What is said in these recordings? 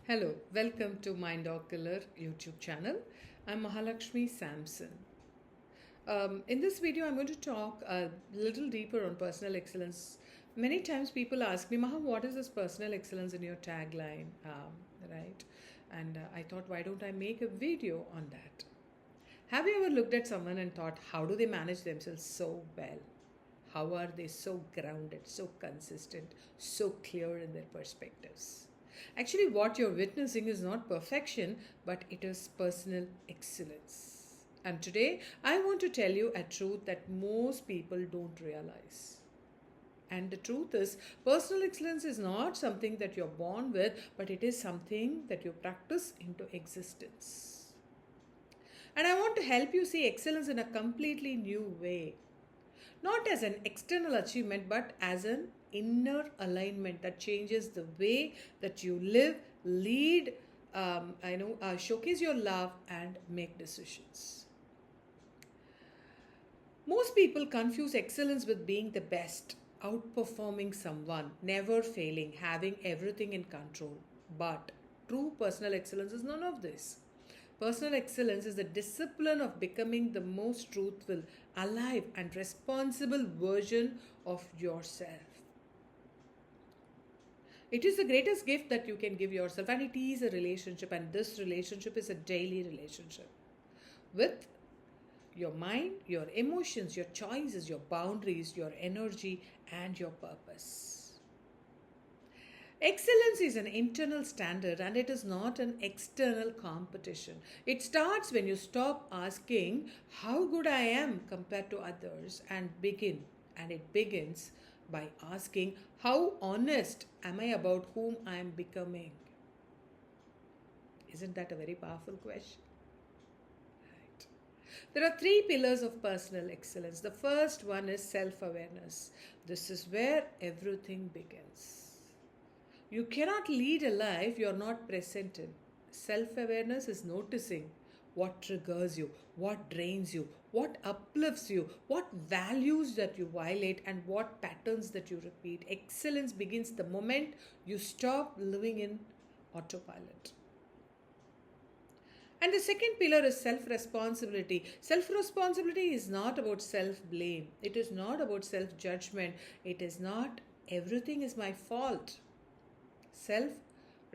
Hello, welcome to Mind Killer YouTube channel. I'm Mahalakshmi Samson. In this video, I'm going to talk a little deeper on personal excellence. Many times people ask me, Maha, what is this personal excellence in your tagline? Right? And I thought, why don't I make a video on that? Have you ever looked at someone and thought, how do they manage themselves so well? How are they so grounded, so consistent, so clear in their perspectives? Actually, what you're witnessing is not perfection, but it is personal excellence. And today, I want to tell you a truth that most people don't realize. And the truth is, personal excellence is not something that you're born with, but it is something that you practice into existence. And I want to help you see excellence in a completely new way, not as an external achievement but as an inner alignment that changes the way that you live, lead, showcase your love and make decisions. Most people confuse excellence with being the best, outperforming someone, never failing, having everything in control. But true personal excellence is none of this. Personal excellence is the discipline of becoming the most truthful, alive, and responsible version of yourself. It is the greatest gift that you can give yourself, and it is a relationship, and this relationship is a daily relationship with your mind, your emotions, your choices, your boundaries, your energy, and your purpose. Excellence is an internal standard and it is not an external competition. It starts when you stop asking how good I am compared to others and it begins by asking how honest am I about whom I am becoming. Isn't that a very powerful question? Right. There are three pillars of personal excellence. The first one is self awareness. This is where everything begins. You cannot lead a life you're not present in. Self awareness is noticing what triggers you, what drains you, what uplifts you, what values that you violate, and what patterns that you repeat. Excellence begins the moment you stop living in autopilot. And the second pillar is self responsibility. Self responsibility is not about self blame, it is not about self judgment, it is not everything is my fault. Self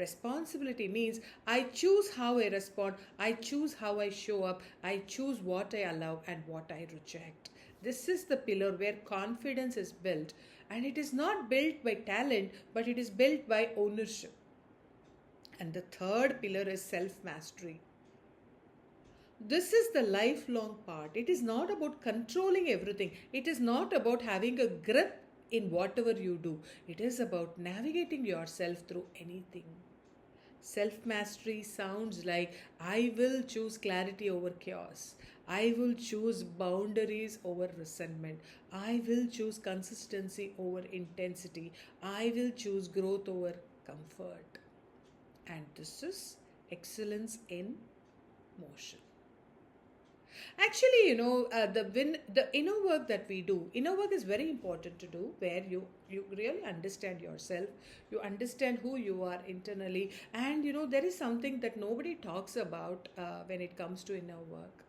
responsibility means I choose how I respond, I choose how I show up, I choose what I allow and what I reject. This is the pillar where confidence is built, and it is not built by talent, but it is built by ownership. And the third pillar is self mastery. This is the lifelong part. It is not about controlling everything. It is not about having a grip in whatever you do. It is about navigating yourself through anything. Self mastery sounds like I will choose clarity over chaos. I will choose boundaries over resentment. I will choose consistency over intensity. I will choose growth over comfort. And this is excellence in motion. Actually, the inner work that we do, inner work is very important to do, where you really understand yourself, you understand who you are internally, and there is something that nobody talks about when it comes to inner work.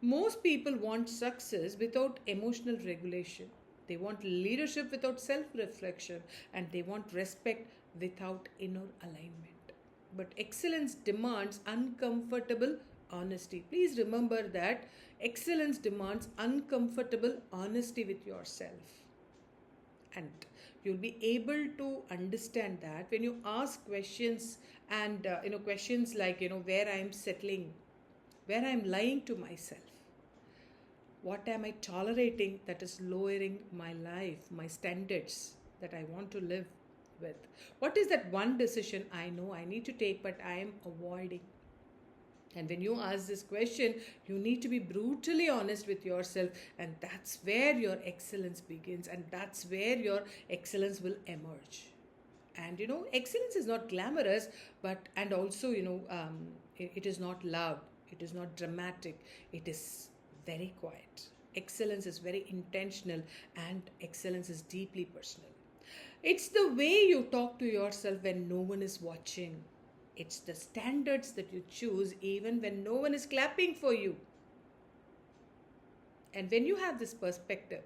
Most people want success without emotional regulation. They want leadership without self reflection, and they want respect without inner alignment. But excellence demands uncomfortable honesty. Please remember that excellence demands uncomfortable honesty with yourself. And you'll be able to understand that when you ask questions and questions like where I'm settling, where I'm lying to myself, what am I tolerating that is lowering my life, my standards that I want to live with? What is that one decision I know I need to take but I am avoiding? And when you ask this question, you need to be brutally honest with yourself, and that's where your excellence begins, and that's where your excellence will emerge. And excellence is not glamorous, but and also it is not loud, it is not dramatic, it is very quiet. Excellence is very intentional, and excellence is deeply personal. It's the way you talk to yourself when no one is watching. It's the standards that you choose even when no one is clapping for you. And when you have this perspective,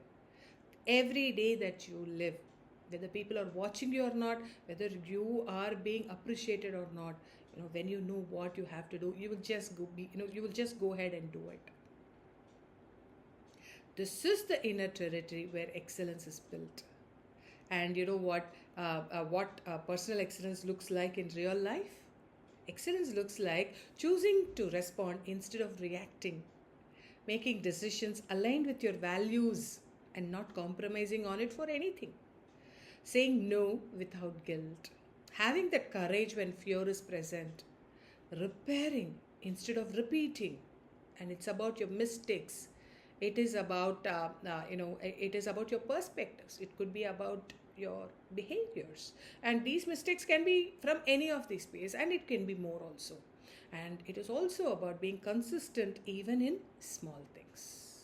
every day that you live, whether people are watching you or not, whether you are being appreciated or not, when you know what you have to do, you will just you will just go ahead and do it. This is the inner territory where excellence is built. And you know what personal excellence looks like in real life? Excellence looks like choosing to respond instead of reacting, making decisions aligned with your values and not compromising on it for anything, saying no without guilt, having the courage when fear is present, repairing instead of repeating. And it's about your mistakes. It is about it is about your perspectives. It could be about your behaviors, and these mistakes can be from any of these ways, and it can be more also. And it is also about being consistent even in small things.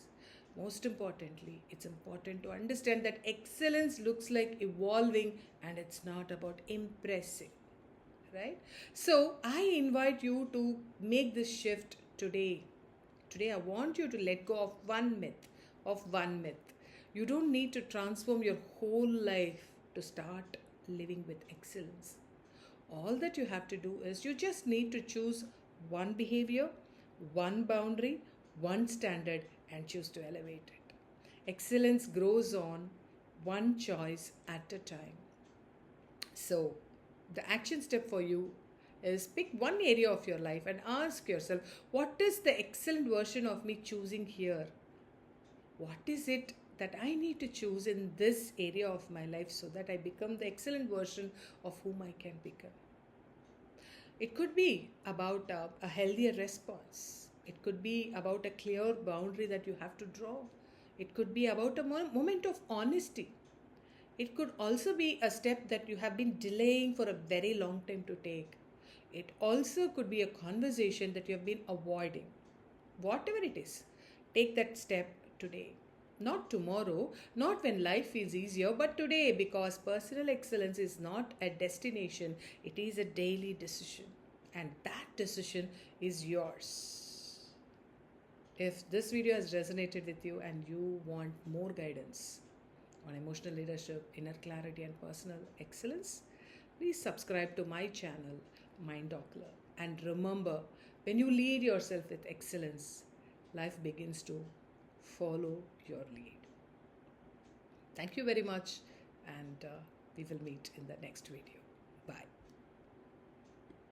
Most importantly, it's important to understand that excellence looks like evolving, and it's not about impressing, right? So I invite you to make this shift today. Today, I want you to let go of one myth. You don't need to transform your whole life to start living with excellence. All that you have to do is you just need to choose one behavior, one boundary, one standard, and choose to elevate it. Excellence grows on one choice at a time. So, the action step for you is pick one area of your life and ask yourself, what is the excellent version of me choosing here? What is it that I need to choose in this area of my life so that I become the excellent version of whom I can become? It could be about a healthier response. It could be about a clear boundary that you have to draw. It could be about a moment of honesty. It could also be a step that you have been delaying for a very long time to take. It also could be a conversation that you have been avoiding. Whatever it is, take that step today. Not tomorrow, not when life feels easier, but today, because personal excellence is not a destination, it is a daily decision. And that decision is yours. If this video has resonated with you and you want more guidance on emotional leadership, inner clarity, and personal excellence, please subscribe to my channel, Mind Doctor. And remember, when you lead yourself with excellence, life begins to follow your lead. Thank you very much, and we will meet in the next video.